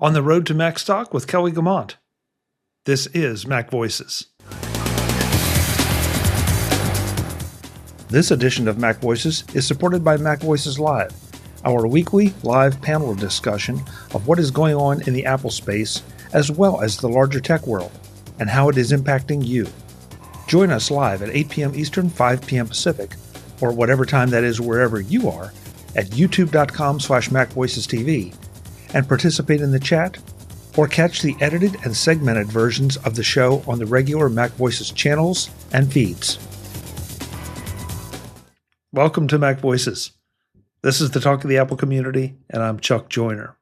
On the road to Macstock with Kelly Guimont. This is MacVoices. This edition of MacVoices is supported by MacVoices Live, our weekly live panel discussion of what is going on in the Apple space, as well as the larger tech world, and how it is impacting you. Join us live at 8 p.m. Eastern, 5 p.m. Pacific, or whatever time that is wherever you are, at youtube.com/MacVoicesTV, and participate in the chat, or catch the edited and segmented versions of the show on the regular MacVoices channels and feeds. Welcome to MacVoices. This is the Talk of the Apple community, and I'm Chuck Joyner.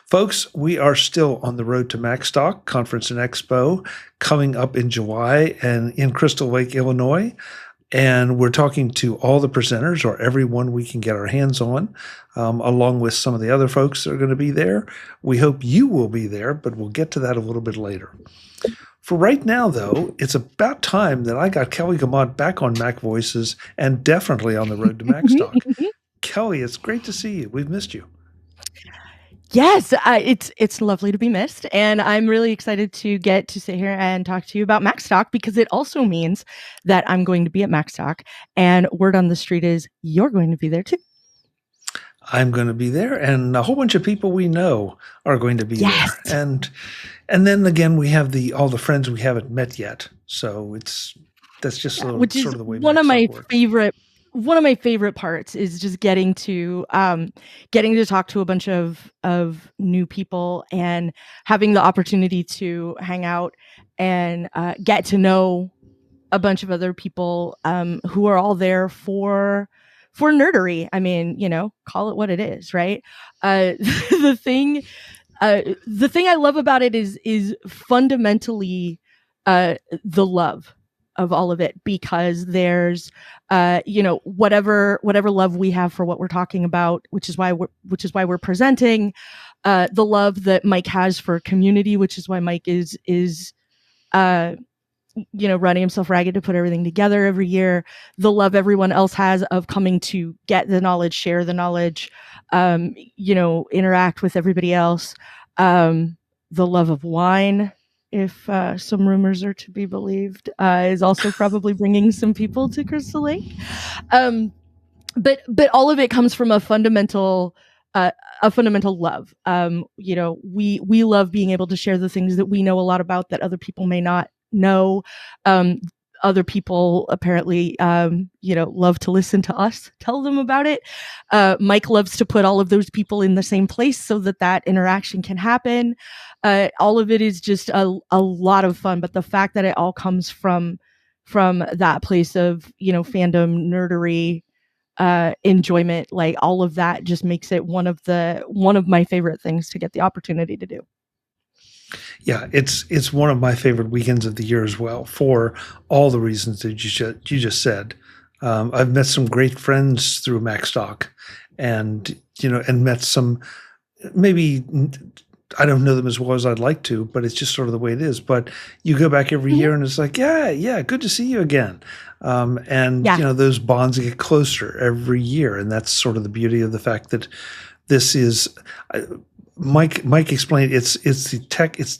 Folks, we are still on the road to Macstock Conference and Expo coming up in July and in Crystal Lake, Illinois. And we're talking to all the presenters, or everyone we can get our hands on, along with some of the other folks that are going to be there. We hope you will be there, but we'll get to that a little bit later. For right now, though, it's about time that I got Kelly Guimont back on MacVoices and definitely on the road to Macstock. Kelly, it's great to see you. We've missed you. Yes, it's lovely to be missed, and I'm really excited to get to sit here and talk to you about Macstock, because it also means that I'm going to be at Macstock, and word on the street is you're going to be there too. I'm going to be there, and a whole bunch of people we know are going to be there. And then again, we have all the friends we haven't met yet. So that's just sort of the way one of my works. One of my favorite parts is just getting to talk to a bunch of new people and having the opportunity to hang out and get to know a bunch of other people who are all there for nerdery. I mean, call it what it is, right? The thing I love about it is fundamentally the love of all of it, because there's whatever love we have for what we're talking about, which is why we're presenting, the love that Mike has for community, which is why Mike is running himself ragged to put everything together every year, the love everyone else has of coming to get the knowledge, share the knowledge, interact with everybody else, the love of wine, if some rumors are to be believed, is also probably bringing some people to Crystal Lake. But all of it comes from a fundamental love. We love being able to share the things that we know a lot about that other people may not know. Other people apparently, love to listen to us tell them about it. Mike loves to put all of those people in the same place so that interaction can happen. All of it is just a lot of fun, but the fact that it all comes from that place of, fandom, nerdery, enjoyment, like all of that just makes it one of my favorite things to get the opportunity to do. Yeah, it's one of my favorite weekends of the year as well, for all the reasons that you just said. I've met some great friends through Macstock, and met some, maybe I don't know them as well as I'd like to, but it's just sort of the way it is. But you go back every year, and it's like, yeah, good to see you again. Those bonds get closer every year, and that's sort of the beauty of the fact that this is. Mike explained it's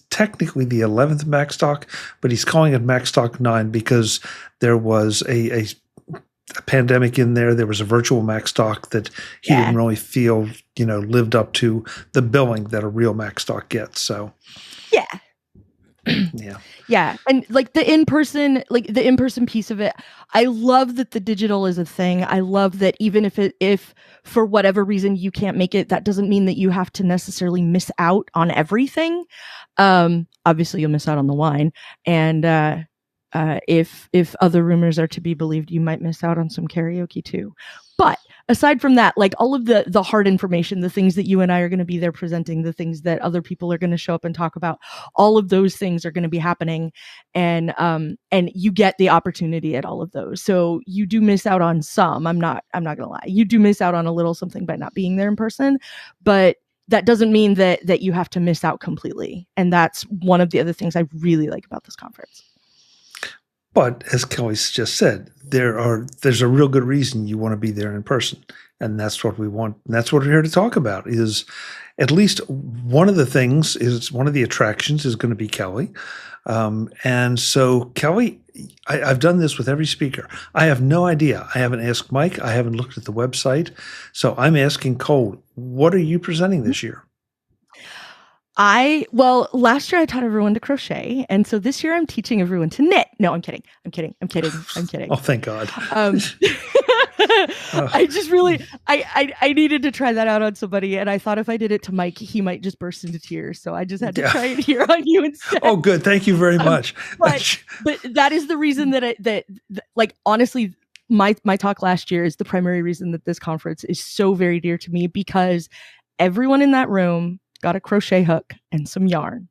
technically the 11th Macstock, but he's calling it Macstock 9 because there was a pandemic in there. There was a virtual Macstock that he didn't really feel lived up to the billing that a real Macstock gets. So yeah, and like the in-person piece of it, I love that the digital is a thing. I love that even if for whatever reason you can't make it, that doesn't mean that you have to necessarily miss out on everything. Obviously you'll miss out on the wine, and if other rumors are to be believed, you might miss out on some karaoke too. But aside from that, like all of the hard information, the things that you and I are going to be there presenting, the things that other people are going to show up and talk about, all of those things are going to be happening. And you get the opportunity at all of those. So you do miss out on some. I'm not going to lie. You do miss out on a little something by not being there in person, but that doesn't mean that you have to miss out completely. And that's one of the other things I really like about this conference. But as Kelly's just said, there's a real good reason you want to be there in person. And that's what we want. And that's what we're here to talk about. Is at least one of the things is one of the attractions is going to be Kelly. And so Kelly, I've done this with every speaker. I have no idea. I haven't asked Mike. I haven't looked at the website. So I'm asking Cole, what are you presenting this year? Well, last year I taught everyone to crochet, and so this year I'm teaching everyone to knit. No, I'm kidding. I'm kidding. Oh, thank God. I just really, I needed to try that out on somebody, and I thought if I did it to Mike, he might just burst into tears. So I just had to try it here on you instead. Oh, good. Thank you very much. But that is the reason that like, honestly, my talk last year is the primary reason that this conference is so very dear to me, because everyone in that room got a crochet hook and some yarn.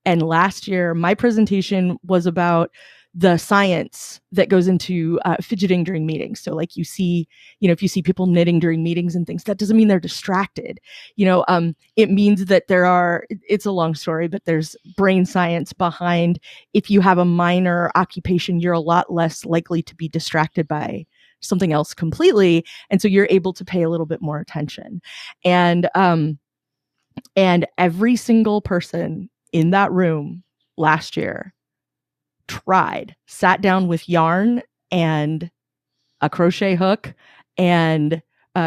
And last year, my presentation was about the science that goes into fidgeting during meetings. So like if you see people knitting during meetings and things, that doesn't mean they're distracted. It means that it's a long story, but there's brain science behind, if you have a minor occupation, you're a lot less likely to be distracted by something else completely. And so you're able to pay a little bit more attention. And every single person in that room last year sat down with yarn and a crochet hook, and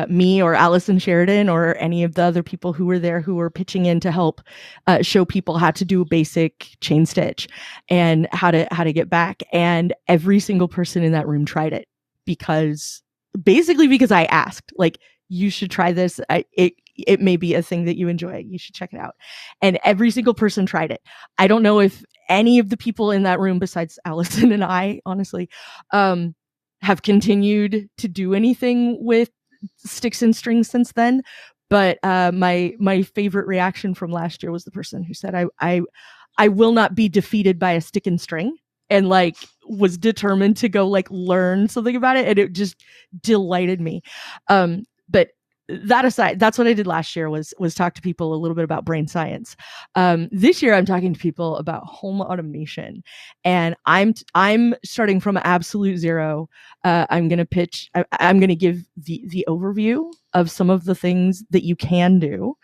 me or Allison Sheridan or any of the other people who were there who were pitching in to help show people how to do a basic chain stitch and how to get back. And every single person in that room tried it because I asked, like, you should try this. It may be a thing that you enjoy. You should check it out. And every single person tried it. I don't know if any of the people in that room besides Allison and I, honestly, have continued to do anything with sticks and strings since then. But my favorite reaction from last year was the person who said, I will not be defeated by a stick and string, and like was determined to go like learn something about it. And it just delighted me. But that aside, that's what I did last year was talk to people a little bit about brain science. This year I'm talking to people about home automation, and I'm starting from absolute zero. I'm going to give the overview of some of the things that you can do.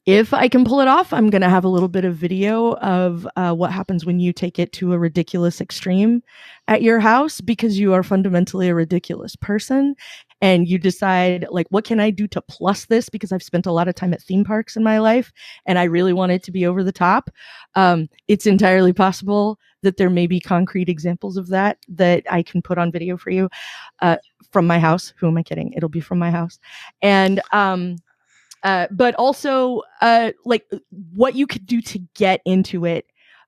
If I can pull it off, I'm going to have a little bit of video of what happens when you take it to a ridiculous extreme at your house, because you are fundamentally a ridiculous person and you decide, like, what can I do to plus this? Because I've spent a lot of time at theme parks in my life and I really want it to be over the top. It's entirely possible that there may be concrete examples of that I can put on video for you from my house. Who am I kidding? It'll be from my house. And but also like what you could do to get into it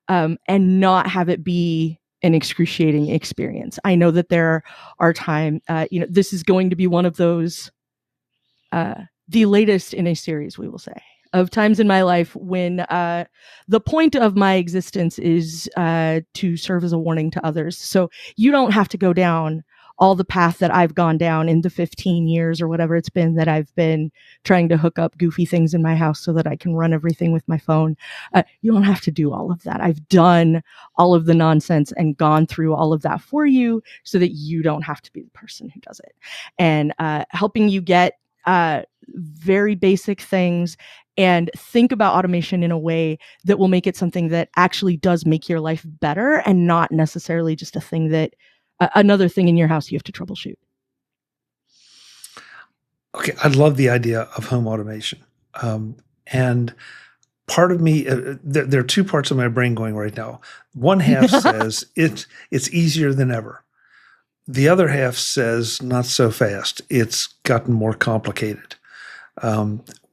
and not have it be an excruciating experience. I know that there are times, this is going to be one of those, the latest in a series, we will say, of times in my life when the point of my existence is to serve as a warning to others. So you don't have to go down all the path that I've gone down in the 15 years or whatever it's been that I've been trying to hook up goofy things in my house so that I can run everything with my phone. You don't have to do all of that. I've done all of the nonsense and gone through all of that for you so that you don't have to be the person who does it. And helping you get very basic things and think about automation in a way that will make it something that actually does make your life better and not necessarily just a thing that another thing in your house you have to troubleshoot. Okay, I love the idea of home automation. And part of me, there are two parts of my brain going right now. One half says it's easier than ever. The other half says not so fast. It's gotten more complicated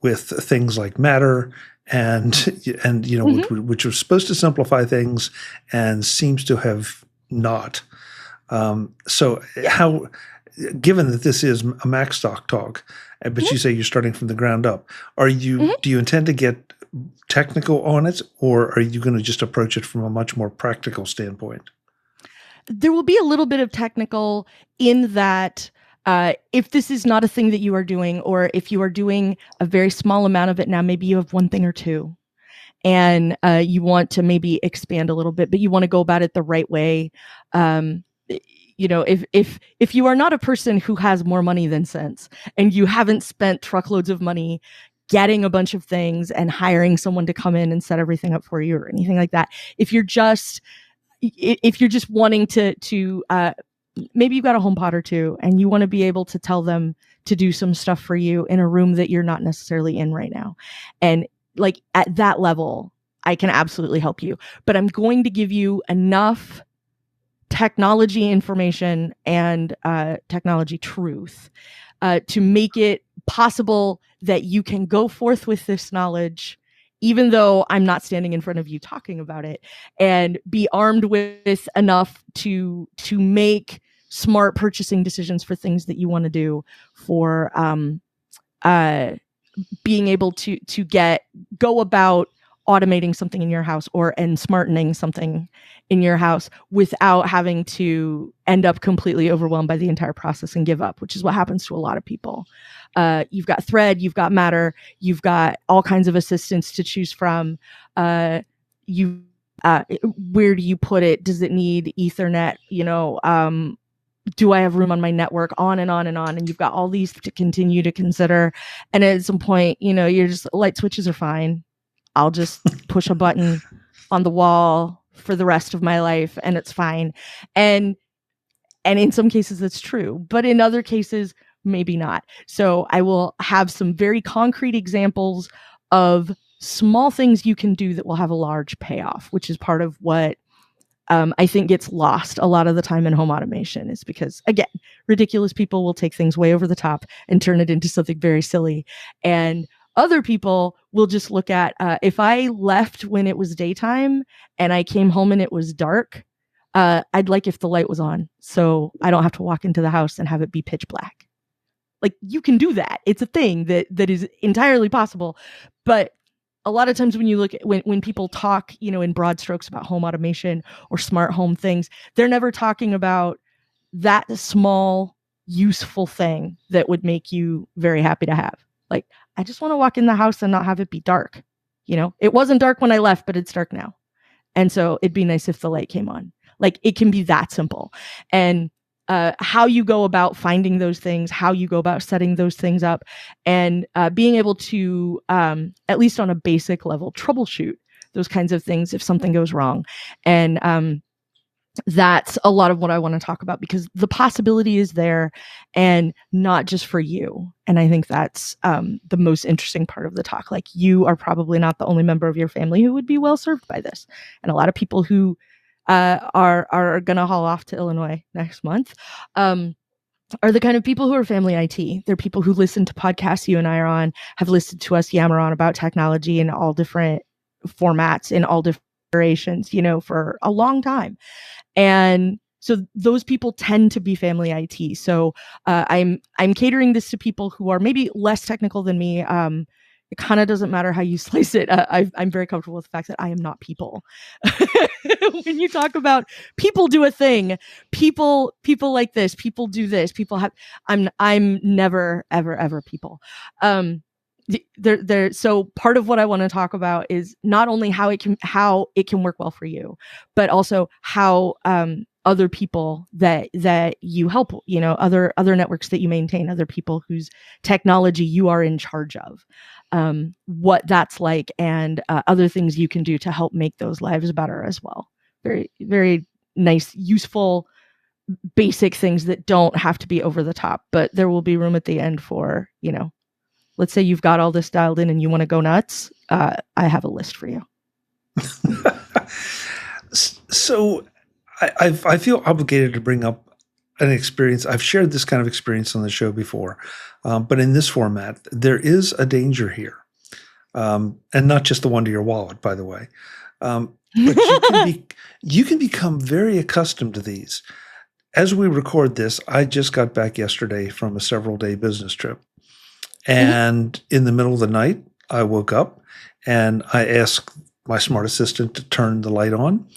with things like Matter and which was supposed to simplify things and seems to have not. So how, given that this is a Macstock talk, but you say you're starting from the ground up, do you intend to get technical on it, or are you going to just approach it from a much more practical standpoint? There will be a little bit of technical in that if this is not a thing that you are doing, or if you are doing a very small amount of it now, maybe you have one thing or two, and you want to maybe expand a little bit, but you want to go about it the right way. if you are not a person who has more money than sense, and you haven't spent truckloads of money getting a bunch of things and hiring someone to come in and set everything up for you or anything like that, if you're just wanting to maybe you've got a home pod or two and you want to be able to tell them to do some stuff for you in a room that you're not necessarily in right now, and like at that level, I can absolutely help you. But I'm going to give you enough technology information and technology truth to make it possible that you can go forth with this knowledge, even though I'm not standing in front of you talking about it, and be armed with enough to make smart purchasing decisions for things that you want to do, for being able to go about automating something in your house and smartening something in your house without having to end up completely overwhelmed by the entire process and give up, which is what happens to a lot of people. You've got Thread, you've got Matter, you've got all kinds of assistants to choose from. Where do you put it? Does it need Ethernet? Do I have room on my network? On and on and on. And you've got all these to continue to consider. And at some point, you're just, light switches are fine. I'll just push a button on the wall for the rest of my life and it's fine. And in some cases that's true, but in other cases, maybe not. So I will have some very concrete examples of small things you can do that will have a large payoff, which is part of what I think gets lost a lot of the time in home automation, is because, again, ridiculous people will take things way over the top and turn it into something very silly. And other people will just look at, if I left when it was daytime and I came home and it was dark, I'd like if the light was on so I don't have to walk into the house and have it be pitch black. Like, you can do that. It's a thing that is entirely possible. But a lot of times when you look at when people talk, in broad strokes about home automation or smart home things, they're never talking about that small, useful thing that would make you very happy to have. Like, I just want to walk in the house and not have it be dark. It wasn't dark when I left, but it's dark now. And so it'd be nice if the light came on. Like, it can be that simple. And how you go about finding those things, how you go about setting those things up, and being able to, at least on a basic level, troubleshoot those kinds of things if something goes wrong. And that's a lot of what I want to talk about, because the possibility is there, and not just for you. And I think that's the most interesting part of the talk. Like, you are probably not the only member of your family who would be well served by this. And a lot of people who are going to haul off to Illinois next month are the kind of people who are family IT. They're people who listen to podcasts you and I are on, have listened to us yammer on about technology in all different formats, in all different iterations, for a long time. And so those people tend to be family IT. So I'm catering this to people who are maybe less technical than me. It kind of doesn't matter how you slice it. I'm very comfortable with the fact that I am not people. When you talk about people do a thing, people like this, people do this, people have, I'm never, ever people. So part of what I want to talk about is not only how it can work well for you, but also how other people that you help, other networks that you maintain, other people whose technology you are in charge of, what that's like, and other things you can do to help make those lives better as well. Very, very nice, useful, basic things that don't have to be over the top, but there will be room at the end for, let's say you've got all this dialed in and you want to go nuts. I have a list for you. So I feel obligated to bring up an experience. I've shared this kind of experience on the show before, but in this format, there is a danger here. And not just the one to your wallet, by the way. But you can become very accustomed to these. As we record this, I just got back yesterday from a several-day business trip. And in the middle of the night, I woke up and I asked my smart assistant to turn the light on,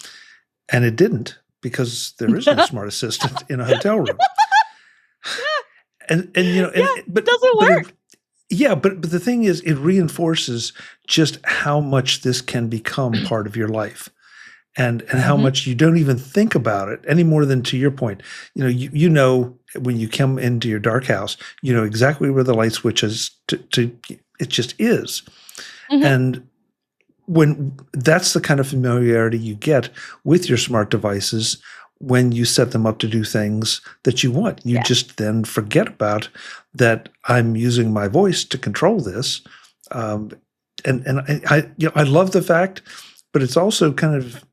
and it didn't, because there is no smart assistant in a hotel room. But it doesn't work. But the thing is, it reinforces just how much this can become part of your life. and how much you don't even think about it any more than, to your point, you know when you come into your dark house, you know exactly where the light switch is to it just is. And when that's the kind of familiarity you get with your smart devices when you set them up to do things that you want. You just then forget about that I'm using my voice to control this. And I love the fact, but it's also kind of,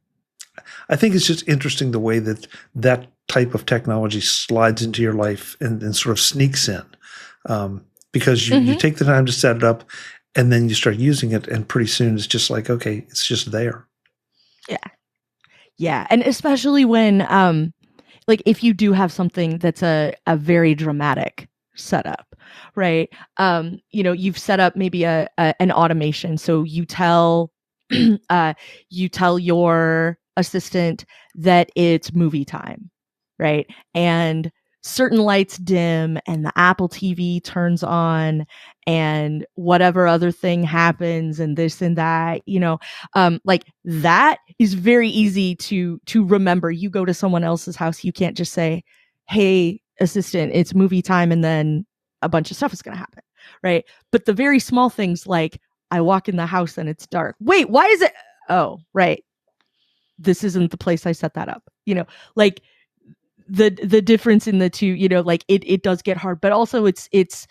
I think it's just interesting the way that that type of technology slides into your life and sort of sneaks in, because you take the time to set it up, and then you start using it, and pretty soon it's just like, okay, it's just there. Yeah. And especially when, like, if you do have something that's a very dramatic setup, right? You've set up maybe an automation. So you tell your assistant that it's movie time, right? And certain lights dim and the Apple TV turns on and whatever other thing happens and this and that, like that is very easy to remember. You go to someone else's house, you can't just say, hey, assistant, it's movie time, and then a bunch of stuff is going to happen, right? But the very small things like I walk in the house and it's dark. Wait, why is it? Oh, right. This isn't the place I set that up. Like the difference in the two, like it does get hard, but also it's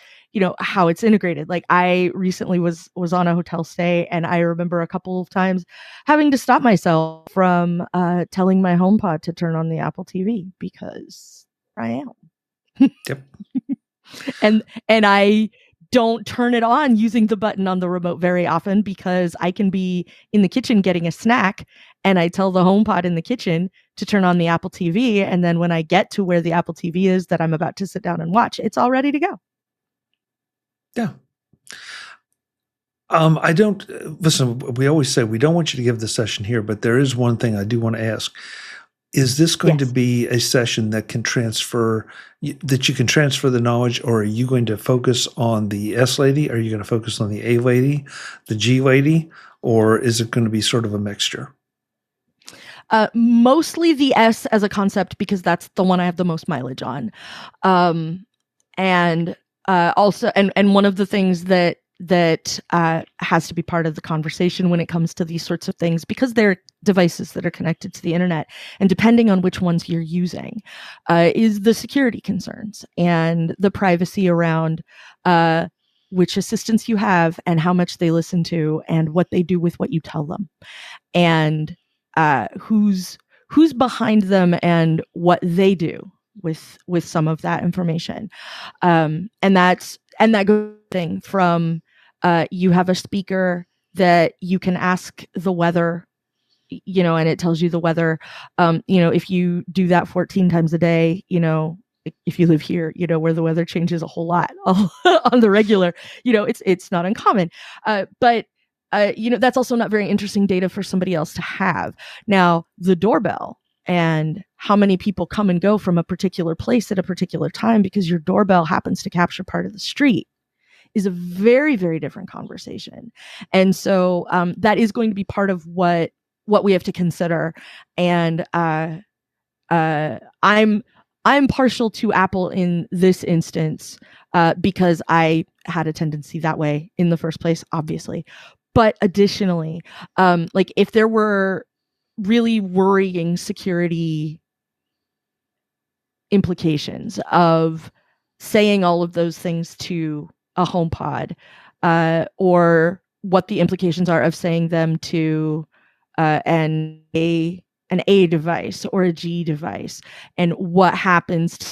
how it's integrated. Like I recently was on a hotel stay, and I remember a couple of times having to stop myself from telling my HomePod to turn on the Apple TV because I am. Yep. and I don't turn it on using the button on the remote very often because I can be in the kitchen getting a snack and I tell the HomePod in the kitchen to turn on the Apple TV. And then when I get to where the Apple TV is that I'm about to sit down and watch, it's all ready to go. Yeah. I don't listen. We always say we don't want you to give the session here, but there is one thing I do want to ask. Is this going to be a session that can transfer, that you can transfer the knowledge, or are you going to focus on the S lady? Are you going to focus on the A lady, the G lady, or is it going to be sort of a mixture? Mostly the S as a concept, because that's the one I have the most mileage on. And also, and one of the things that has to be part of the conversation when it comes to these sorts of things, because they're devices that are connected to the internet, and depending on which ones you're using, is the security concerns and the privacy around which assistants you have and how much they listen to and what they do with what you tell them, and who's behind them and what they do with some of that information. And that goes thing from you have a speaker that you can ask the weather, and it tells you the weather. If you do that 14 times a day, if you live here, where the weather changes a whole lot on the regular, it's not uncommon. But that's also not very interesting data for somebody else to have. Now, the doorbell and how many people come and go from a particular place at a particular time because your doorbell happens to capture part of the street is a very, very different conversation. And so that is going to be part of what we have to consider. And I'm partial to Apple in this instance because I had a tendency that way in the first place, obviously. But additionally, like if there were really worrying security implications of saying all of those things to a HomePod, or what the implications are of saying them to an A device or a G device, and what happens to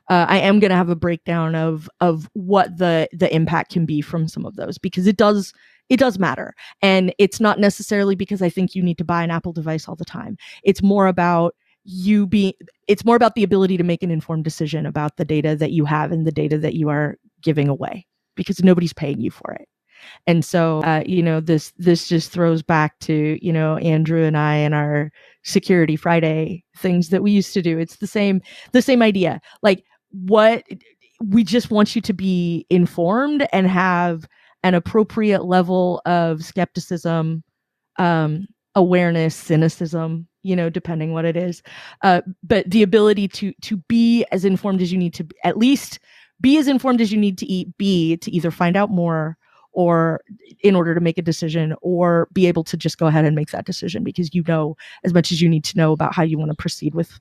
I am going to have a breakdown of what the impact can be from some of those, because it does matter. And it's not necessarily because I think you need to buy an Apple device all the time. It's more about it's more about the ability to make an informed decision about the data that you have and the data that you are giving away, because nobody's paying you for it. And so, this just throws back to, Andrew and I and our Security Friday things that we used to do. It's the same idea. Like, what we just want you to be informed and have an appropriate level of skepticism awareness, cynicism, depending what it is. But the ability to be as informed as you need to, at least be as informed as you need to be to either find out more or in order to make a decision, or be able to just go ahead and make that decision because you know as much as you need to know about how you want to proceed with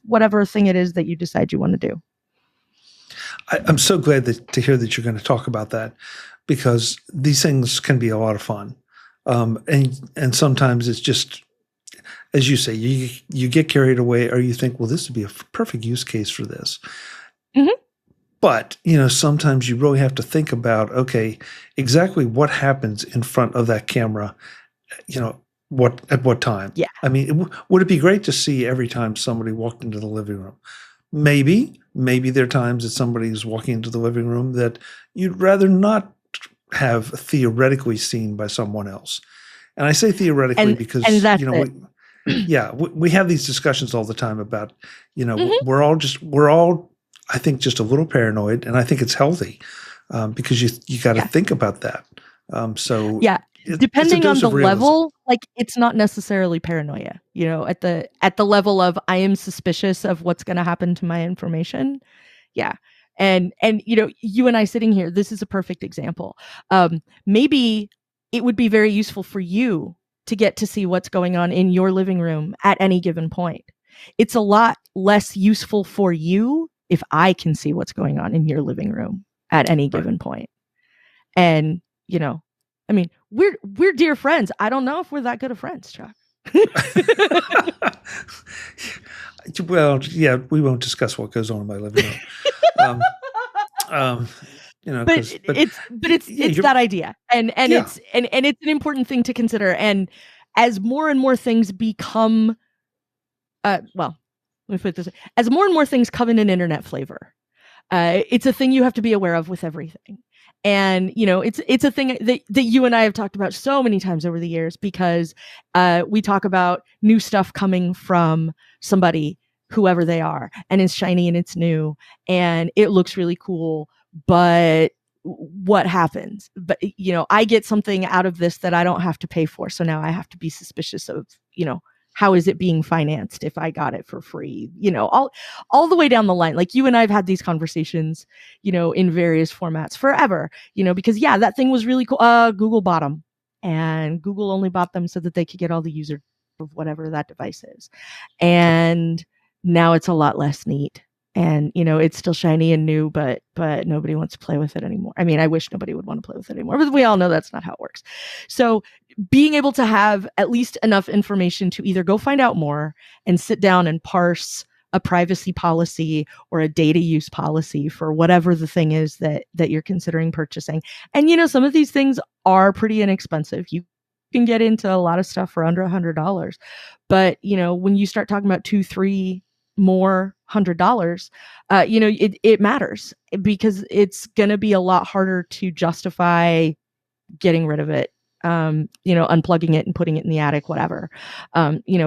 whatever thing it is that you decide you want to do. I'm so glad to hear that you're going to talk about that, because these things can be a lot of fun. And sometimes it's just, as you say, you get carried away, or you think, well, this would be a perfect use case for this. Mm-hmm. But, sometimes you really have to think about, okay, exactly what happens in front of that camera, at what time? Yeah. I mean, would it be great to see every time somebody walked into the living room? Maybe there are times that somebody's walking into the living room that you'd rather not have theoretically seen by someone else. And I say theoretically because, that's we have these discussions all the time about, mm-hmm. we're all, I think, just a little paranoid, and I think it's healthy, because you got to think about that. Depending on the level, like, it's not necessarily paranoia, at the level of I am suspicious of what's going to happen to my information. Yeah. And you and I sitting here, this is a perfect example. Maybe it would be very useful for you to get to see what's going on in your living room at any given point. It's a lot less useful for you if I can see what's going on in your living room at any given point. And, I mean, we're dear friends. I don't know if we're that good of friends, Chuck. Well, yeah, we won't discuss what goes on in my living room. But it's that idea, and it's an important thing to consider. And as more and more things become, let me put it this way: as more and more things come in an internet flavor, it's a thing you have to be aware of with everything. And it's a thing that you and I have talked about so many times over the years, because we talk about new stuff coming from somebody, whoever they are, and it's shiny and it's new and it looks really cool, but what happens? But I get something out of this that I don't have to pay for, so now I have to be suspicious of how is it being financed if I got it for free? All the way down the line. Like, you and I have had these conversations, in various formats forever, because that thing was really cool. Google bought them, and Google only bought them so that they could get all the user of whatever that device is. And now it's a lot less neat. And, it's still shiny and new, but nobody wants to play with it anymore. I mean, I wish nobody would want to play with it anymore, but we all know that's not how it works. So being able to have at least enough information to either go find out more and sit down and parse a privacy policy or a data use policy for whatever the thing is that you're considering purchasing. And, some of these things are pretty inexpensive. You can get into a lot of stuff for under $100. But, when you start talking about $200, $300, more $100, it matters, because it's going to be a lot harder to justify getting rid of it, unplugging it and putting it in the attic, whatever,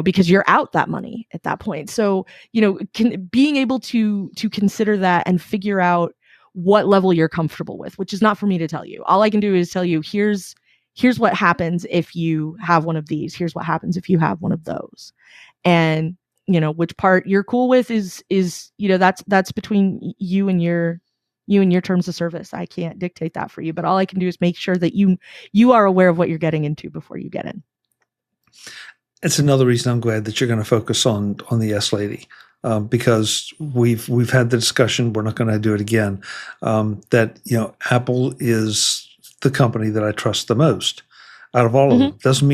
because you're out that money at that point. So, being able to consider that and figure out what level you're comfortable with, which is not for me to tell you. All I can do is tell you, here's what happens if you have one of these. Here's what happens if you have one of those. And which part you're cool with is that's between you and your terms of service. I can't dictate that for you, but all I can do is make sure that you are aware of what you're getting into before you get in. It's another reason I'm glad that you're going to focus on the S Lady, because we've had the discussion. We're not going to do it again. That Apple is the company that I trust the most out of all of them. Doesn't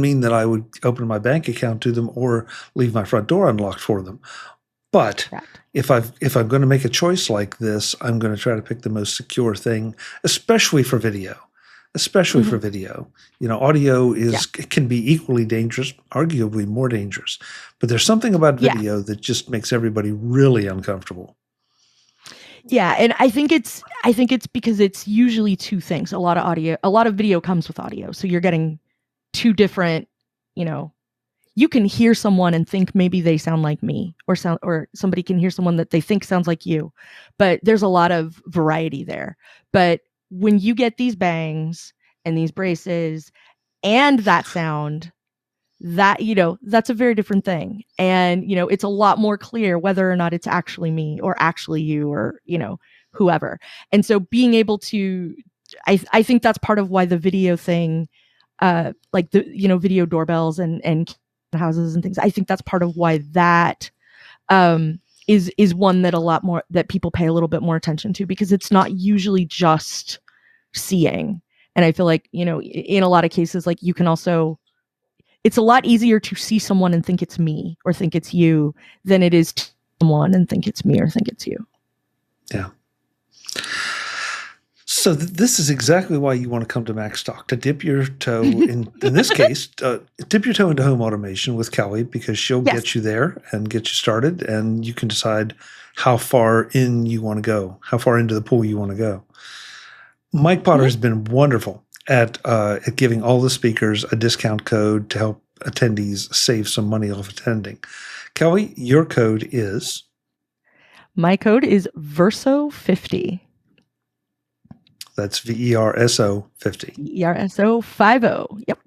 mean that I would open my bank account to them or leave my front door unlocked for them. But if I'm going to make a choice like this, I'm going to try to pick the most secure thing, especially for video. For video. Audio can be equally dangerous, arguably more dangerous. But there's something about video that just makes everybody really uncomfortable. Yeah, and I think it's because it's usually two things. A lot of video comes with audio. So you're getting two different, you can hear someone and think maybe they sound like me, or somebody can hear someone that they think sounds like you. But there's a lot of variety there. But when you get these bangs and these braces and that sound, that, that's a very different thing. And, it's a lot more clear whether or not it's actually me or actually you or, whoever. And so being able to, I think that's part of why the video thing, like the, video doorbells and houses and things, I think that's part of why that is one that people pay a little bit more attention to, because it's not usually just seeing. And I feel like, in a lot of cases, like you can also, it's a lot easier to see someone and think it's me or think it's you than it is to someone and think it's me or think it's you. Yeah. So this is exactly why you want to come to Macstock, to dip your toe in this case, dip your toe into home automation with Kelly, because she'll get you there and get you started, and you can decide how far in you want to go, how far into the pool you want to go. Mike Potter has been wonderful at giving all the speakers a discount code to help attendees save some money off attending. Kelly, your code is? My code is Verso50. That's VERSO 50. VERSO 50. Yep.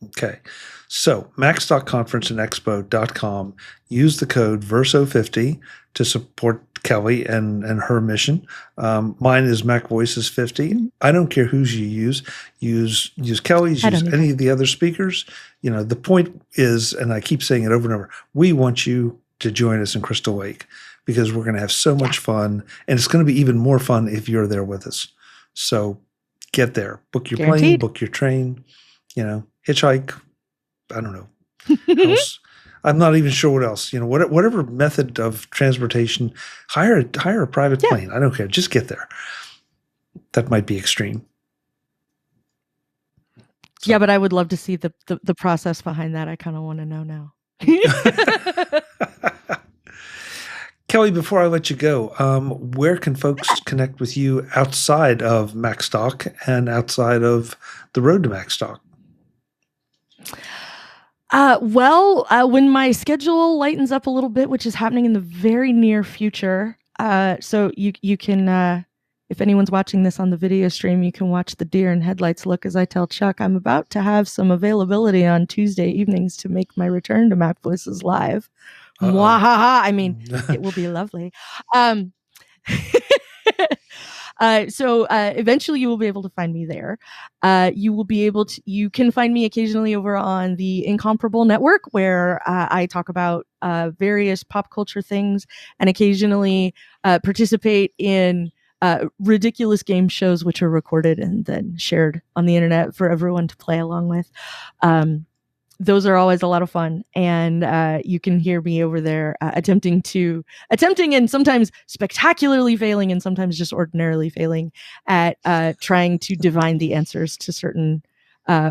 Okay. So Macstock Conference and Expo.com. Use the code Verso50 to support Kelly and her mission. Mine is MacVoices 50. I don't care whose you use. Use Kelly's, use any of the other speakers. The point is, and I keep saying it over and over, we want you to join us in Crystal Lake, because we're going to have so much fun, and it's going to be even more fun if you're there with us. So get there, book your plane, book your train, hitchhike. I don't know. I'm not even sure what else, whatever method of transportation, hire a private plane. I don't care. Just get there. That might be extreme. So. Yeah, but I would love to see the process behind that. I kind of want to know now. Kelly, before I let you go, where can folks connect with you outside of Macstock and outside of the road to Macstock? When my schedule lightens up a little bit, which is happening in the very near future, so you can, if anyone's watching this on the video stream, you can watch the deer in headlights look as I tell Chuck I'm about to have some availability on Tuesday evenings to make my return to MacVoices Live. Mwahaha. I mean, it will be lovely. So eventually you will be able to find me there. You can find me occasionally over on the Incomparable Network, where I talk about various pop culture things and occasionally participate in ridiculous game shows, which are recorded and then shared on the internet for everyone to play along with. Those are always a lot of fun, and you can hear me over there attempting and sometimes spectacularly failing and sometimes just ordinarily failing at trying to divine the answers to certain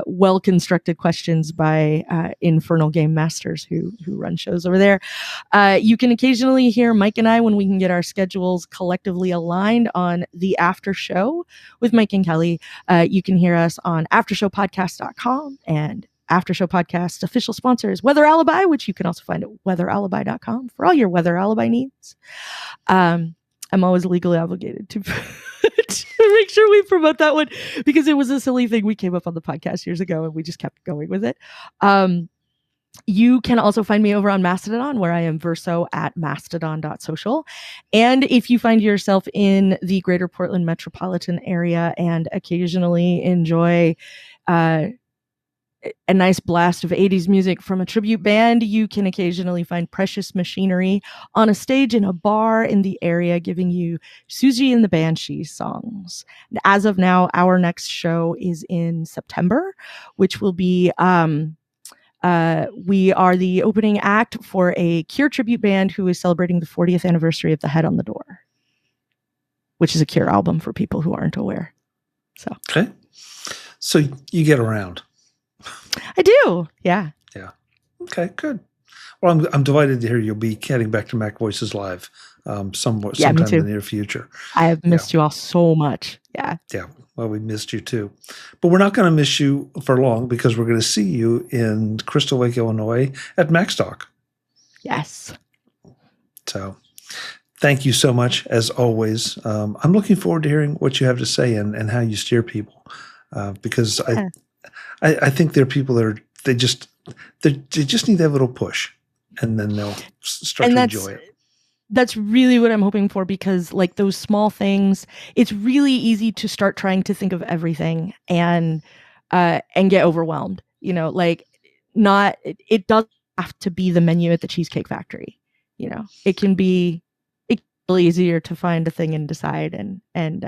well-constructed questions by infernal game masters who run shows over there. You can occasionally hear Mike and I when we can get our schedules collectively aligned on the after show with Mike and Kelly. You can hear us on aftershowpodcast.com and After Show Podcast official sponsors, Weather Alibi, which you can also find at weatheralibi.com for all your weather alibi needs. I'm always legally obligated to make sure we promote that one, because it was a silly thing we came up on the podcast years ago and we just kept going with it. You can also find me over on Mastodon, where I am Verso at mastodon.social. And if you find yourself in the greater Portland metropolitan area and occasionally enjoy a nice blast of 80s music from a tribute band, you can occasionally find Precious Machinery on a stage in a bar in the area giving you Susie and the Banshees songs. And as of now, our next show is in September, which will be we are the opening act for a Cure tribute band who is celebrating the 40th anniversary of The Head on the Door, which is a Cure album for people who aren't aware. So okay, so you get around. I do. Yeah. Yeah. Okay, good. Well, I'm delighted to hear you'll be heading back to MacVoices Live sometime in the near future. I have missed you all so much. Yeah. Yeah. Well, we missed you too. But we're not going to miss you for long, because we're going to see you in Crystal Lake, Illinois at Macstock. Yes. So thank you so much, as always. I'm looking forward to hearing what you have to say and how you steer people, because I think there are people that are they just need that little push, and then they'll start to enjoy it. That's really what I'm hoping for, because like those small things, it's really easy to start trying to think of everything and get overwhelmed. You know, like it doesn't have to be the menu at the Cheesecake Factory. You know, it can be really easier to find a thing and decide and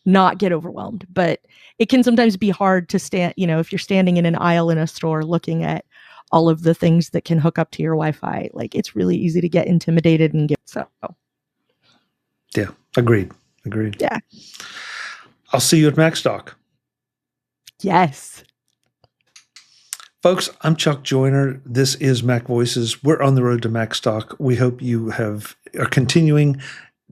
not get overwhelmed. But it can sometimes be hard to stand, you know, if you're standing in an aisle in a store looking at all of the things that can hook up to your Wi-Fi, like it's really easy to get intimidated and get so. Yeah, agreed. Yeah. I'll see you at Macstock. Yes. Folks, I'm Chuck Joyner. This is MacVoices. We're on the road to Macstock. We hope you are continuing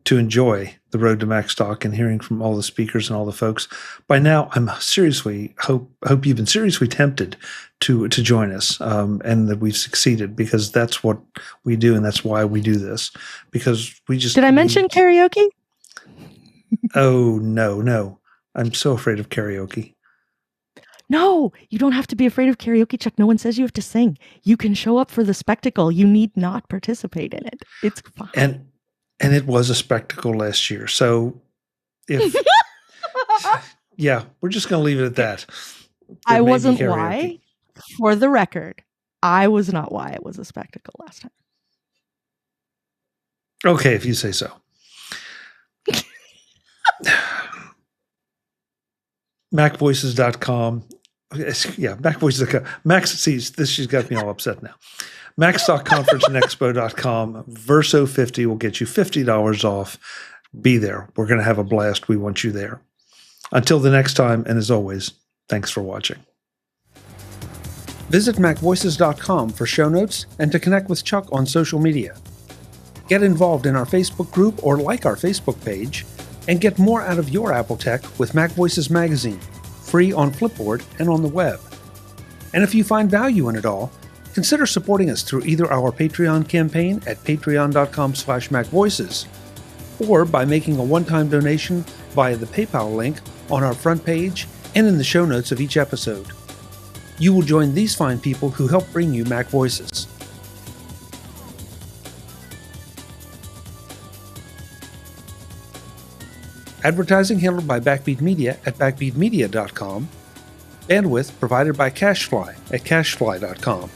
to enjoy the road to Macstock and hearing from all the speakers and all the folks. By now, I'm seriously hope you've been seriously tempted to join us, and that we've succeeded, because that's what we do, and that's why we do this. Because we just— Did I mention karaoke? Oh no! I'm so afraid of karaoke. No, you don't have to be afraid of karaoke, Chuck. No one says you have to sing. You can show up for the spectacle. You need not participate in it. It's fine. And it was a spectacle last year. So if yeah, we're just going to leave it at that. I wasn't why. For the record, I was not why it was a spectacle last time. Okay, if you say so. MacVoices.com. Yeah, MacVoices.com. Max sees this. She's got me all upset now. Macstock Conference and Expo.com. Verso 50 will get you $50 off. Be there. We're going to have a blast. We want you there. Until the next time, and as always, thanks for watching. Visit MacVoices.com for show notes and to connect with Chuck on social media. Get involved in our Facebook group or like our Facebook page, and get more out of your Apple tech with MacVoices Magazine, free on Flipboard and on the web. And if you find value in it all, consider supporting us through either our Patreon campaign at patreon.com/MacVoices, or by making a one-time donation via the PayPal link on our front page and in the show notes of each episode. You will join these fine people who help bring you MacVoices. Advertising handled by Backbeat Media at backbeatmedia.com. Bandwidth provided by CashFly at cashfly.com.